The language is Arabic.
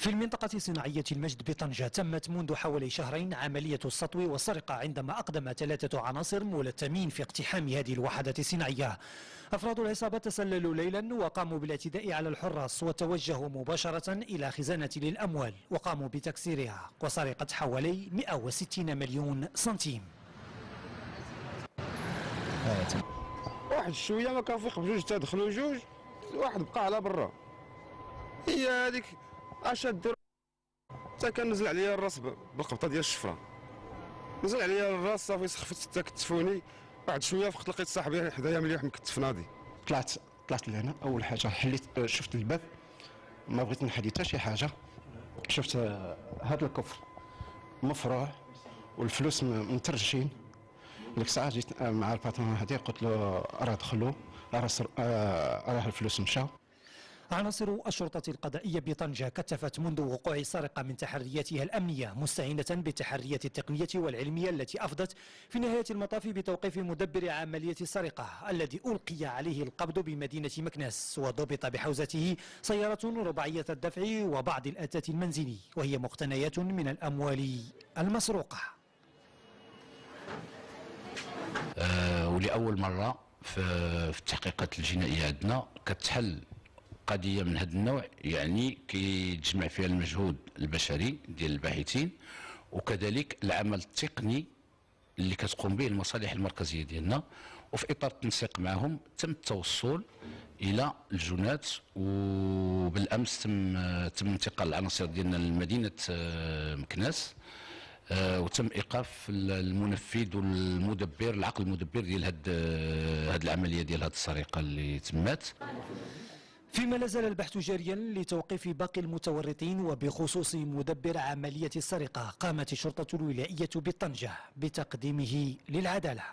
في المنطقة الصناعية المجد بطنجة تمت منذ حوالي شهرين عملية السطو والسرقة عندما أقدم 3 عناصر ملثمين في اقتحام هذه الوحدة الصناعية. أفراد العصابة تسللوا ليلا وقاموا بالاعتداء على الحراس وتوجهوا مباشرة إلى خزانة للأموال وقاموا بتكسيرها وسرقة حوالي 160 مليون سنتيم. واحد شوية ما كنفيق بجوج تدخلوا جوج، واحد بقى على برا. هي هذيك اش دير؟ حتى كنزل عليا الراس بالقبطه ديال الشفره، نزل عليا الراس صافي سخفت حتى كتفوني. بعد شويه فقت لقيت صاحبي حدايا مليح مكتف ناضي. طلعت لهنا. اول حاجه حليت، شفت الباب، ما بغيت نحل حتى شي حاجه. شفت هذا الكفر مفروع والفلوس مترجين. ديك الساعه جيت مع الباترون هذه قلت له راه دخلوا، راه الفلوس مشاو. عناصر الشرطة القضائية بطنجة كثفت منذ وقوع السرقة من تحرياتها الأمنية، مستعينة بالتحريات التقنية والعلمية التي أفضت في نهاية المطاف بتوقيف مدبر عملية السرقة الذي ألقي عليه القبض بمدينة مكناس، وضبط بحوزته سيارة رباعية الدفع وبعض الأثاث المنزلي، وهي مقتنيات من الأموال المسروقة. ولأول مرة في التحقيقات الجنائية عندنا كتحل قضية من هذا النوع، يعني كيتجمع فيها المجهود البشري ديال الباحثين وكذلك العمل التقني اللي كتقوم به المصالح المركزية ديالنا، وفي إطار التنسيق معهم تم التوصل إلى الجنات. وبالأمس تم انتقال العناصر ديالنا لمدينة مكناس، وتم ايقاف المنفذ والمدبر، العقل المدبر ديال هاد العمليه ديال هاد السرقه اللي تمات. فيما لا زال البحث جاريا لتوقيف باقي المتورطين، وبخصوص مدبر عمليه السرقه قامت الشرطه الولائيه بطنجة بتقديمه للعداله.